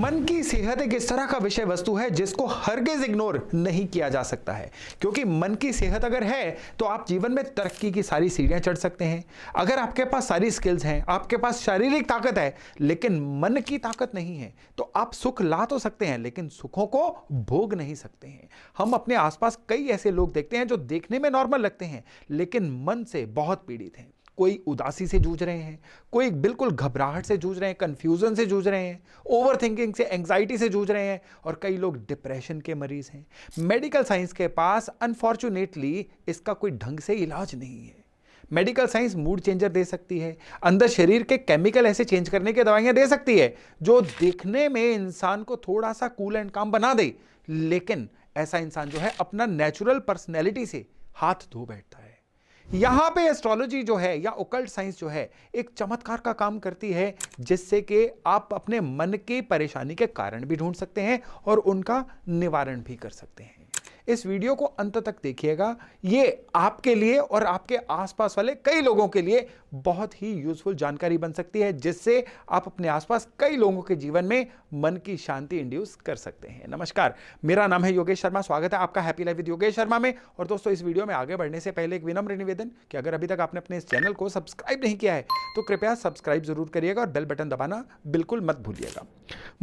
मन की सेहत एक इस तरह का विषय वस्तु है जिसको हरगिज इग्नोर नहीं किया जा सकता है, क्योंकि मन की सेहत अगर है तो आप जीवन में तरक्की की सारी सीढ़ियां चढ़ सकते हैं। अगर आपके पास सारी स्किल्स हैं, आपके पास शारीरिक ताकत है, लेकिन मन की ताकत नहीं है, तो आप सुख ला तो सकते हैं लेकिन सुखों को भोग नहीं सकते हैं। हम अपने आसपास कई ऐसे लोग देखते हैं जो देखने में नॉर्मल लगते हैं लेकिन मन से बहुत पीड़ित हैं। कोई उदासी से जूझ रहे हैं, कोई बिल्कुल घबराहट से जूझ रहे हैं, कंफ्यूजन से जूझ रहे हैं, ओवर थिंकिंग से, एंग्जाइटी से जूझ रहे हैं, और कई लोग डिप्रेशन के मरीज हैं। मेडिकल साइंस के पास अनफॉर्चुनेटली इसका कोई ढंग से इलाज नहीं है। मेडिकल साइंस मूड चेंजर दे सकती है, अंदर शरीर के केमिकल ऐसे चेंज करने की दवाइयां दे सकती है जो देखने में इंसान को थोड़ा सा कूल एंड काम बना दे, लेकिन ऐसा इंसान जो है अपना नेचुरल पर्सनैलिटी से हाथ धो बैठता है। यहां पे एस्ट्रोलॉजी जो है या ओकल्ट साइंस जो है एक चमत्कार का काम करती है, जिससे कि आप अपने मन की परेशानी के कारण भी ढूंढ सकते हैं और उनका निवारण भी कर सकते हैं। इस वीडियो को अंत तक देखिएगा, ये आपके लिए और आपके आसपास वाले कई लोगों के लिए बहुत ही यूजफुल जानकारी बन सकती है, जिससे आप अपने आसपास कई लोगों के जीवन में मन की शांति इंड्यूस कर सकते हैं। नमस्कार, मेरा नाम है योगेश शर्मा, स्वागत है आपका happy life with Yogesh Sharma में। और दोस्तों, इस वीडियो में आगे बढ़ने से पहले एक विनम्र निवेदन कि अगर अभी तक आपने अपने इस चैनल को सब्सक्राइब नहीं किया है तो कृपया सब्सक्राइब जरूर करिएगा और बेल बटन दबाना बिल्कुल मत भूलिएगा।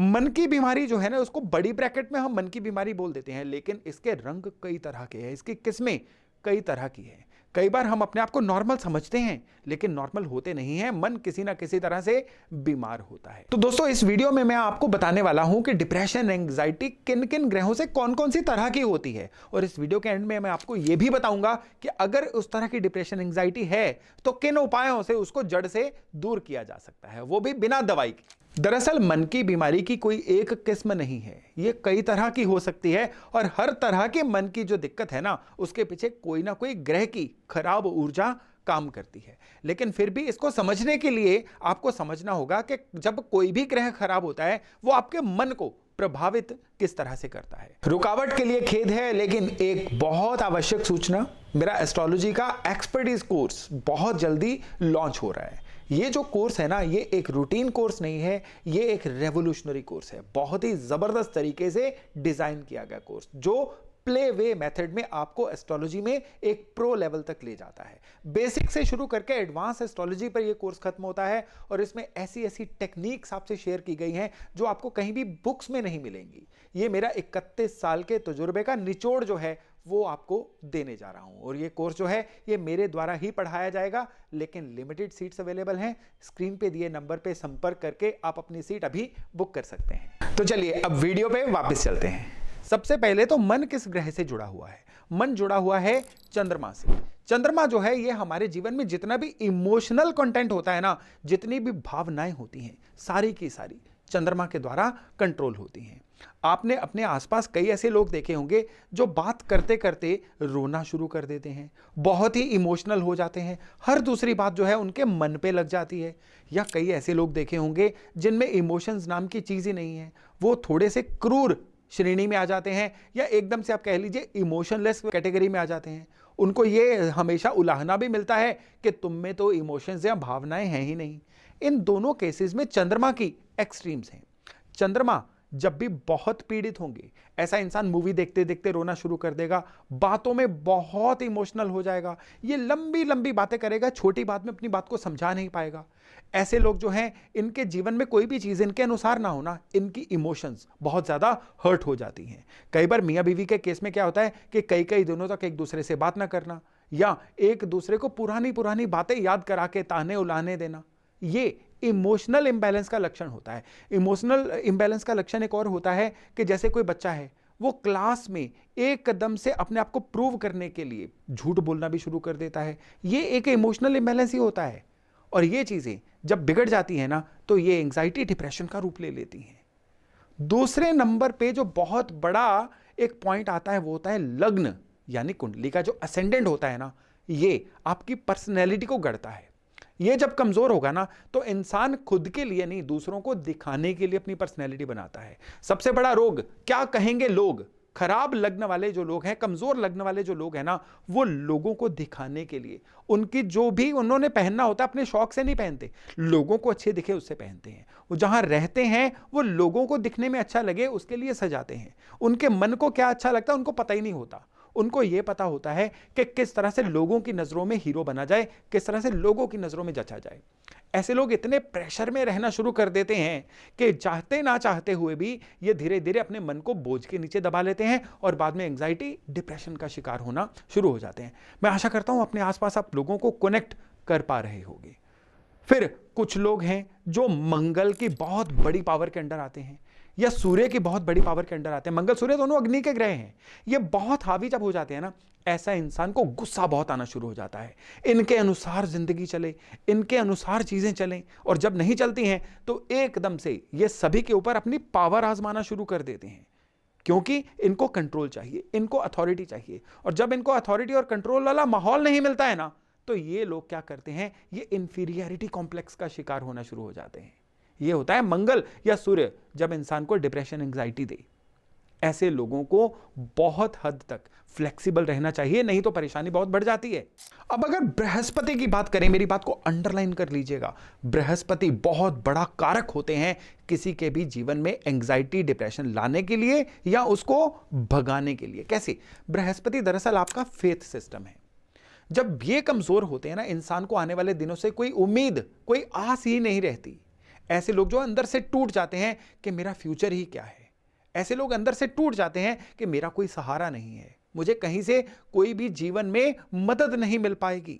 मन की बीमारी जो है ना, उसको बड़ी ब्रैकेट में हम मन की बीमारी बोल देते हैं, लेकिन इसके रंग कई तरह के हैं, इसकी किस्में कई तरह की हैं। कई बार हम अपने आप को नॉर्मल समझते हैं लेकिन नॉर्मल होते नहीं हैं, मन किसी ना किसी तरह से बीमार होता है। तो दोस्तों, इस वीडियो में मैं आपको बताने वाला हूं कि डिप्रेशन, एंग्जाइटी किन किन ग्रहों से कौन कौन सी तरह की होती है, और इस वीडियो के एंड में मैं आपको यह भी बताऊंगा कि अगर उस तरह की डिप्रेशन, एंग्जाइटी है तो किन उपायों से उसको जड़ से दूर किया जा सकता है, वो भी बिना दवाई के। दरअसल मन की बीमारी की कोई एक किस्म नहीं है, ये कई तरह की हो सकती है, और हर तरह के मन की जो दिक्कत है ना, उसके पीछे कोई ना कोई ग्रह की खराब ऊर्जा काम करती है। लेकिन फिर भी इसको समझने के लिए आपको समझना होगा कि जब कोई भी ग्रह खराब होता है वो आपके मन को प्रभावित किस तरह से करता है। रुकावट के लिए खेद है, लेकिन एक बहुत आवश्यक सूचना, मेरा एस्ट्रोलॉजी का एक्सपर्टीज कोर्स बहुत जल्दी लॉन्च हो रहा है। ये जो कोर्स है ना, ये एक रूटीन कोर्स नहीं है, ये एक रेवोल्यूशनरी कोर्स है। बहुत ही जबरदस्त तरीके से डिजाइन किया गया कोर्स, जो प्ले वे मेथड में आपको एस्ट्रोलॉजी में एक प्रो लेवल तक ले जाता है। बेसिक से शुरू करके एडवांस एस्ट्रोलॉजी पर यह कोर्स खत्म होता है, और इसमें ऐसी ऐसी टेक्निक्स आपसे शेयर की गई हैं जो आपको कहीं भी बुक्स में नहीं मिलेंगी। ये मेरा 31 साल के तजुर्बे का निचोड़ जो है वो आपको देने जा रहा हूं, और ये कोर्स जो है ये मेरे द्वारा ही पढ़ाया जाएगा, लेकिन लिमिटेड सीट्स अवेलेबल हैं। स्क्रीन पे दिए नंबर पे संपर्क करके आप अपनी सीट अभी बुक कर सकते हैं। तो चलिए अब वीडियो पे वापस चलते हैं। सबसे पहले तो मन किस ग्रह से जुड़ा हुआ है? मन जुड़ा हुआ है चंद्रमा से। चंद्रमा जो है ये हमारे जीवन में जितना भी इमोशनल कंटेंट होता है ना, जितनी भी भावनाएं होती हैं, सारी की सारी चंद्रमा के द्वारा कंट्रोल होती हैं। आपने अपने आसपास कई ऐसे लोग देखे होंगे जो बात करते करते रोना शुरू कर देते हैं, बहुत ही इमोशनल हो जाते हैं, हर दूसरी बात जो है उनके मन पे लग जाती है। या कई ऐसे लोग देखे होंगे जिनमें इमोशंस नाम की चीज ही नहीं है, वो थोड़े से क्रूर श्रेणी में आ जाते हैं, या एकदम से आप कह लीजिए इमोशनलेस कैटेगरी में आ जाते हैं। उनको ये हमेशा उलाहना भी मिलता है कि तुम में तो इमोशंस या भावनाएं हैं ही नहीं। इन दोनों केसेस में चंद्रमा की एक्सट्रीम्स हैं। चंद्रमा जब भी बहुत पीड़ित होंगे, ऐसा इंसान मूवी देखते देखते रोना शुरू कर देगा, बातों में बहुत इमोशनल हो जाएगा, ये लंबी लंबी बातें करेगा, छोटी बात में अपनी बात को समझा नहीं पाएगा। ऐसे लोग जो हैं, इनके जीवन में कोई भी चीज इनके अनुसार ना होना, इनकी इमोशंस बहुत ज्यादा हर्ट हो जाती हैं। कई बार मियां बीवी के केस में क्या होता है कि कई कई दिनों तक एक दूसरे से बात ना करना, या एक दूसरे को पुरानी पुरानी बातें याद करा के ताने उलाने देना, ये इमोशनल इंबैलेंस का लक्षण होता है। इमोशनल इंबैलेंस का लक्षण एक और होता है कि जैसे कोई बच्चा है, वो क्लास में एक कदम से अपने आप को प्रूव करने के लिए झूठ बोलना भी शुरू कर देता है। ये एक इमोशनल इंबैलेंस ही होता है, और ये चीजें जब बिगड़ जाती है ना, तो ये एंग्जाइटी, डिप्रेशन का रूप ले लेती हैं। दूसरे नंबर पे जो बहुत बड़ा एक पॉइंट आता है वो होता है लग्न, यानी कुंडली का जो असेंडेंट होता है ना, ये आपकी पर्सनैलिटी को गढ़ता है। ये जब कमजोर होगा ना, तो इंसान खुद के लिए नहीं, दूसरों को दिखाने के लिए अपनी पर्सनैलिटी बनाता है। सबसे बड़ा रोग क्या कहेंगे लोग, खराब लग्न वाले जो लोग हैं, कमजोर लग्न वाले जो लोग हैं ना, वो लोगों को दिखाने के लिए उनकी जो भी उन्होंने पहनना होता है अपने शौक से नहीं पहनते, लोगों को अच्छे दिखे उससे पहनते हैं। वो जहां रहते हैं वो लोगों को दिखने में अच्छा लगे उसके लिए सजाते हैं। उनके मन को क्या अच्छा लगता है उनको पता ही नहीं होता। उनको यह पता होता है कि किस तरह से लोगों की नजरों में हीरो बना जाए, किस तरह से लोगों की नजरों में जचा जाए। ऐसे लोग इतने प्रेशर में रहना शुरू कर देते हैं कि चाहते ना चाहते हुए भी ये धीरे धीरे अपने मन को बोझ के नीचे दबा लेते हैं और बाद में एंजाइटी, डिप्रेशन का शिकार होना शुरू हो जाते हैं। मैं आशा करता हूं अपने आसपास आप लोगों को कनेक्ट कर पा रहे होंगे। फिर कुछ लोग हैं जो मंगल की बहुत बड़ी पावर के अंडर आते हैं या सूर्य की बहुत बड़ी पावर के अंडर आते हैं। मंगल सूर्य दोनों अग्नि के ग्रह हैं। ये बहुत हावी जब हो जाते हैं ना, ऐसा इंसान को गुस्सा बहुत आना शुरू हो जाता है। इनके अनुसार जिंदगी चले, इनके अनुसार चीजें चलें, और जब नहीं चलती हैं तो एकदम से ये सभी के ऊपर अपनी पावर आजमाना शुरू कर देते हैं, क्योंकि इनको कंट्रोल चाहिए, इनको अथॉरिटी चाहिए। और जब इनको अथॉरिटी और कंट्रोल वाला माहौल नहीं मिलता है ना, तो ये लोग क्या करते हैं, ये इंफीरियरिटी कॉम्प्लेक्स का शिकार होना शुरू हो जाते हैं। ये होता है मंगल या सूर्य जब इंसान को डिप्रेशन, एंजाइटी दे। ऐसे लोगों को बहुत हद तक फ्लेक्सिबल रहना चाहिए, नहीं तो परेशानी बहुत बढ़ जाती है। अब अगर बृहस्पति की बात करें, मेरी बात को अंडरलाइन कर लीजिएगा, बृहस्पति बहुत बड़ा कारक होते हैं किसी के भी जीवन में एंजाइटी, डिप्रेशन लाने के लिए या उसको भगाने के लिए। कैसे? बृहस्पति दरअसल आपका फेथ सिस्टम है। जब ये कमजोर होते हैं ना, इंसान को आने वाले दिनों से कोई उम्मीद, कोई आस ही नहीं रहती। ऐसे लोग जो अंदर से टूट जाते हैं कि मेरा फ्यूचर ही क्या है। ऐसे लोग अंदर से टूट जाते हैं कि मेरा कोई सहारा नहीं है, मुझे कहीं से कोई भी जीवन में मदद नहीं मिल पाएगी।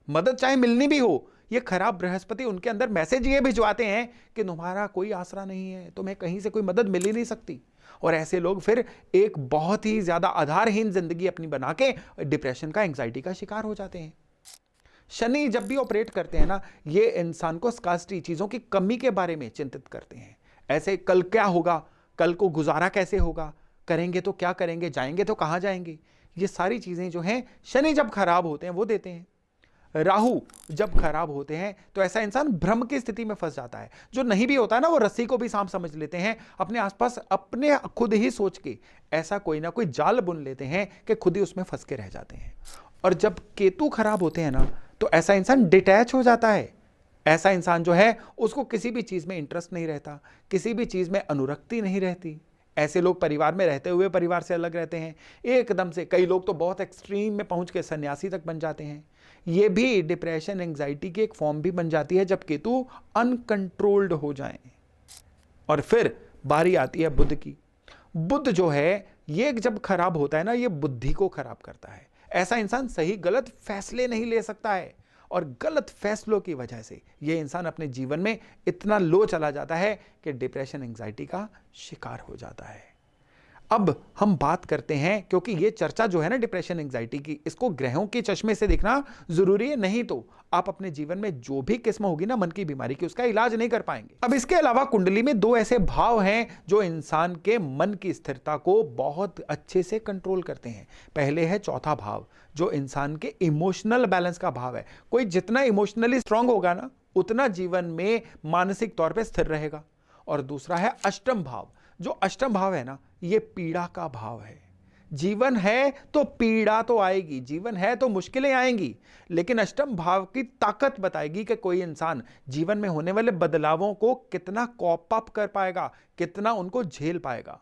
मदद चाहे मिलनी भी हो, ये खराब बृहस्पति उनके अंदर मैसेज ये भिजवाते हैं कि तुम्हारा कोई आसरा नहीं है, तुम्हें कहीं से कोई मदद मिल ही नहीं सकती। और ऐसे लोग फिर एक बहुत ही ज्यादा आधारहीन जिंदगी अपनी बना के डिप्रेशन का, एंजाइटी का शिकार हो जाते हैं। शनि जब भी ऑपरेट करते हैं ना, ये इंसान को स्कार्सिटी, चीजों की कमी के बारे में चिंतित करते हैं। ऐसे कल क्या होगा, कल को गुजारा कैसे होगा, करेंगे तो क्या करेंगे, जाएंगे तो कहां जाएंगे, ये सारी चीजें जो हैं शनि जब खराब होते हैं वो देते हैं। राहु जब खराब होते हैं तो ऐसा इंसान भ्रम की स्थिति में फंस जाता है। जो नहीं भी होता है ना, वो रस्सी को भी सांप समझ लेते हैं, अपने आसपास अपने खुद ही सोच के ऐसा कोई ना कोई जाल बुन लेते हैं कि खुद ही उसमें फंस के रह जाते हैं। और जब केतु खराब होते हैं ना, तो ऐसा इंसान डिटैच हो जाता है। ऐसा इंसान जो है उसको किसी भी चीज में इंटरेस्ट नहीं रहता, किसी भी चीज में अनुरक्ति नहीं रहती। ऐसे लोग परिवार में रहते हुए परिवार से अलग रहते हैं एकदम से। कई लोग तो बहुत एक्सट्रीम में पहुंच के सन्यासी तक बन जाते हैं। ये भी डिप्रेशन, एंजाइटी की एक फॉर्म भी बन जाती है जब केतु अनकंट्रोल्ड हो जाए। और फिर बारी आती है बुध की। बुध जो है ये जब खराब होता है ना, ये बुद्धि को खराब करता है। ऐसा इंसान सही गलत फैसले नहीं ले सकता है, और गलत फैसलों की वजह से यह इंसान अपने जीवन में इतना लो चला जाता है कि डिप्रेशन, एंजाइटी का शिकार हो जाता है। अब हम बात करते हैं, क्योंकि ये चर्चा जो है ना डिप्रेशन, एंजाइटी की, इसको ग्रहों के चश्मे से देखना जरूरी है, नहीं तो आप अपने जीवन में जो भी किस्म होगी ना मन की बीमारी की, उसका इलाज नहीं कर पाएंगे। अब इसके अलावा कुंडली में दो ऐसे भाव हैं जो इंसान के मन की स्थिरता को बहुत अच्छे से कंट्रोल करते हैं। पहले है चौथा भाव, जो इंसान के इमोशनल बैलेंस का भाव है। कोई जितना इमोशनली स्ट्रांग होगा ना, उतना जीवन में मानसिक तौर पर स्थिर रहेगा। और दूसरा है अष्टम भाव। जो अष्टम भाव है ना, ये पीड़ा का भाव है। जीवन है तो पीड़ा तो आएगी, जीवन है तो मुश्किलें आएंगी, लेकिन अष्टम भाव की ताकत बताएगी कि कोई इंसान जीवन में होने वाले बदलावों को कितना कॉप अप कर पाएगा, कितना उनको झेल पाएगा।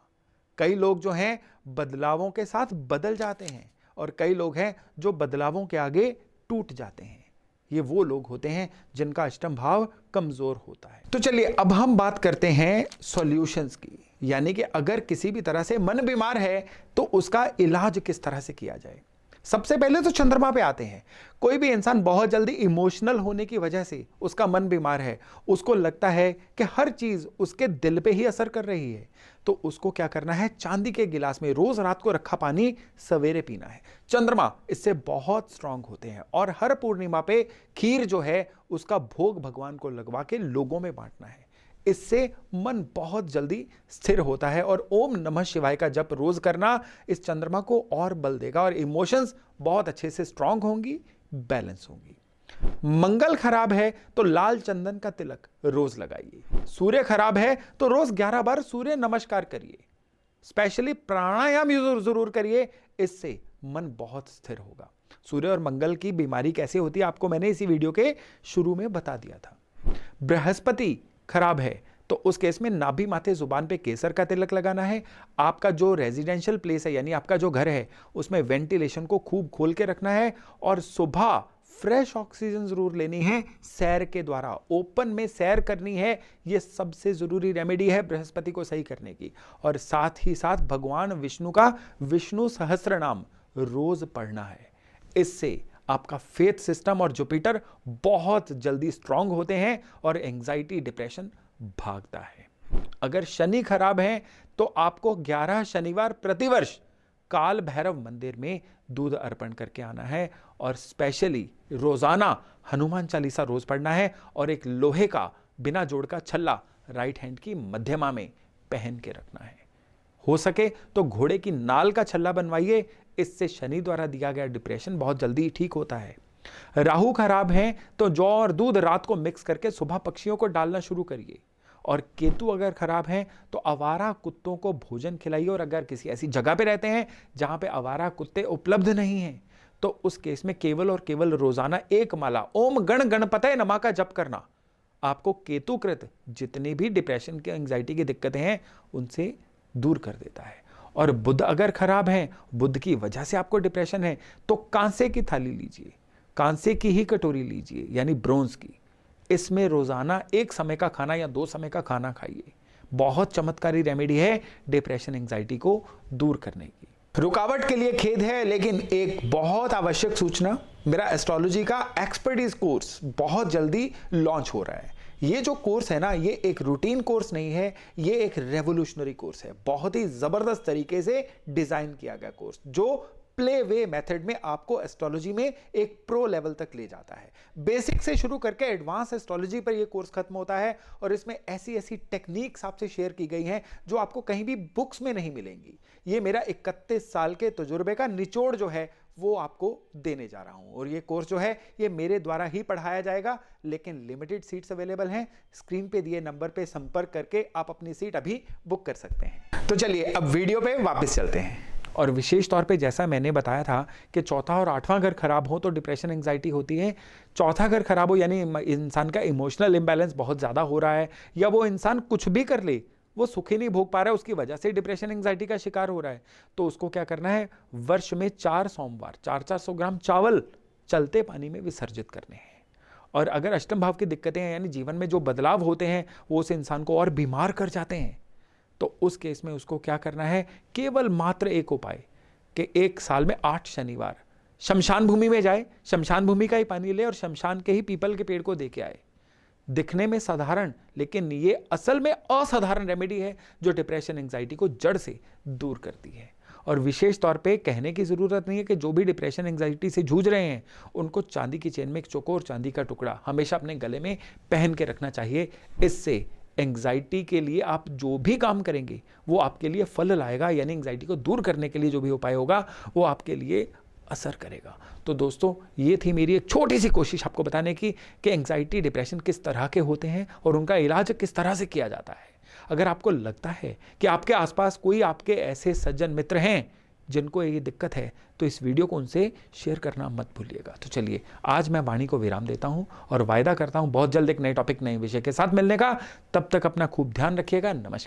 कई लोग जो हैं बदलावों के साथ बदल जाते हैं, और कई लोग हैं जो बदलावों के आगे टूट जाते हैं। ये वो लोग होते हैं जिनका अष्टम भाव कमजोर होता है। तो चलिए अब हम बात करते हैं सॉल्यूशंस की, यानी कि अगर किसी भी तरह से मन बीमार है तो उसका इलाज किस तरह से किया जाए। सबसे पहले तो चंद्रमा पे आते हैं। कोई भी इंसान बहुत जल्दी इमोशनल होने की वजह से उसका मन बीमार है, उसको लगता है कि हर चीज उसके दिल पे ही असर कर रही है, तो उसको क्या करना है, चांदी के गिलास में रोज रात को रखा पानी सवेरे पीना है। चंद्रमा इससे बहुत स्ट्रांग होते हैं, और हर पूर्णिमा पे खीर जो है उसका भोग भगवान को लगवा के लोगों में बांटना है। इससे मन बहुत जल्दी स्थिर होता है, और ओम नमः शिवाय का जप रोज करना इस चंद्रमा को और बल देगा, और इमोशंस बहुत अच्छे से स्ट्रांग होंगी, बैलेंस होंगी। मंगल खराब है तो लाल चंदन का तिलक रोज लगाइए। सूर्य खराब है तो रोज 11 बार सूर्य नमस्कार करिए। स्पेशली प्राणायाम जरूर करिए, इससे मन बहुत स्थिर होगा। सूर्य और मंगल की बीमारी कैसे होती है आपको मैंने इसी वीडियो के शुरू में बता दिया था। बृहस्पति खराब है तो उस केस में नाभि माथे जुबान पे केसर का तिलक लगाना है। आपका जो रेजिडेंशियल प्लेस है यानी आपका जो घर है उसमें वेंटिलेशन को खूब खोल के रखना है और सुबह फ्रेश ऑक्सीजन जरूर लेनी है, सैर के द्वारा ओपन में सैर करनी है। यह सबसे जरूरी रेमेडी है बृहस्पति को सही करने की। और साथ ही साथ भगवान विष्णु का विष्णु सहस्त्र नाम रोज पढ़ना है। इससे आपका फेथ सिस्टम और जुपिटर बहुत जल्दी स्ट्रांग होते हैं और एंजाइटी डिप्रेशन भागता है। अगर शनि खराब है तो आपको 11 शनिवार प्रतिवर्ष काल भैरव मंदिर में दूध अर्पण करके आना है और स्पेशली रोजाना हनुमान चालीसा रोज पढ़ना है और एक लोहे का बिना जोड़ का छल्ला राइट हैंड की मध्यमा में पहन के रखना है। हो सके तो घोड़े की नाल का छल्ला बनवाइए, इससे शनि द्वारा दिया गया डिप्रेशन बहुत जल्दी ठीक होता है। राहु खराब है तो जौ और दूध रात को मिक्स करके सुबह पक्षियों को डालना शुरू करिए। और केतु अगर खराब है तो आवारा कुत्तों को भोजन खिलाइए। और अगर किसी ऐसी जगह पे रहते हैं जहां पे आवारा कुत्ते उपलब्ध नहीं हैं तो उस केस में केवल और केवल रोजाना एक माला ओम गण गणपतये नमः का जप करना आपको केतुकृत जितनी भी डिप्रेशन की एंजाइटी की दिक्कतें हैं उनसे दूर कर देता है। और बुध अगर खराब है, बुध की वजह से आपको डिप्रेशन है, तो कांसे की थाली लीजिए, कांसे की ही कटोरी लीजिए यानी ब्रोंज की। इसमें रोजाना एक समय का खाना या 2 समय का खाना खाइए। बहुत चमत्कारी रेमेडी है डिप्रेशन एंजाइटी को दूर करने की। रुकावट के लिए खेद है लेकिन एक बहुत आवश्यक सूचना, मेरा एस्ट्रोलॉजी का एक्सपर्टीज कोर्स बहुत जल्दी लॉन्च हो रहा है। ये जो कोर्स है ना, ये एक रूटीन कोर्स नहीं है, ये एक रेवोल्यूशनरी कोर्स है। बहुत ही जबरदस्त तरीके से डिजाइन किया गया कोर्स जो प्ले वे मेथड में आपको एस्ट्रोलॉजी में एक प्रो लेवल तक ले जाता है। बेसिक से शुरू करके एडवांस एस्ट्रोलॉजी पर यह कोर्स खत्म होता है और इसमें ऐसी ऐसी टेक्निक्स आपसे शेयर की गई हैं जो आपको कहीं भी बुक्स में नहीं मिलेंगी। ये मेरा 31 साल के तजुर्बे का निचोड़ जो है वो आपको देने जा रहा हूं। और ये कोर्स जो है ये मेरे द्वारा ही पढ़ाया जाएगा, लेकिन लिमिटेड सीट्स अवेलेबल हैं। स्क्रीन पे दिए नंबर पे संपर्क करके आप अपनी सीट अभी बुक कर सकते हैं। तो चलिए अब वीडियो पे वापस चलते हैं। और विशेष तौर पे जैसा मैंने बताया था कि चौथा और 8वां घर खराब हो तो डिप्रेशन एंजाइटी होती है। चौथा घर खराब हो यानी इंसान का इमोशनल इंबैलेंस बहुत ज़्यादा हो रहा है, या वो इंसान कुछ भी कर ले वो सुख ही नहीं भोग पा रहा है, उसकी वजह से डिप्रेशन एंजाइटी का शिकार हो रहा है। तो उसको क्या करना है, वर्ष में 4 सोमवार 400 ग्राम चावल चलते पानी में विसर्जित करने हैं। और अगर अष्टम भाव की दिक्कतें हैं यानी जीवन में जो बदलाव होते हैं वो उस इंसान को और बीमार कर जाते हैं, तो उस केस में उसको क्या करना है, केवल मात्र एक उपाय कि 1 साल में 8 शनिवार शमशान भूमि में जाए, शमशान भूमि का ही पानी ले और शमशान के ही पीपल के पेड़ को दे के आए। दिखने में साधारण लेकिन ये असल में असाधारण रेमेडी है जो डिप्रेशन एंजाइटी को जड़ से दूर करती है। और विशेष तौर पे कहने की जरूरत नहीं है कि जो भी डिप्रेशन एंजाइटी से जूझ रहे हैं उनको चांदी की चेन में एक चौकोर चांदी का टुकड़ा हमेशा अपने गले में पहन के रखना चाहिए। इससे एंग्जाइटी के लिए आप जो भी काम करेंगे वो आपके लिए फल लाएगा, यानी एंग्जाइटी को दूर करने के लिए जो भी उपाय होगा वो आपके लिए असर करेगा। तो दोस्तों ये थी मेरी एक छोटी सी कोशिश आपको बताने की कि एंग्जाइटी डिप्रेशन किस तरह के होते हैं और उनका इलाज किस तरह से किया जाता है। अगर आपको लगता है कि आपके आसपास कोई आपके ऐसे सज्जन मित्र हैं जिनको ये दिक्कत है तो इस वीडियो को उनसे शेयर करना मत भूलिएगा। तो चलिए आज मैं वाणी को विराम देता हूं और वायदा करता हूं बहुत जल्द एक नए टॉपिक नए विषय के साथ मिलने का। तब तक अपना खूब ध्यान रखिएगा। नमस्कार।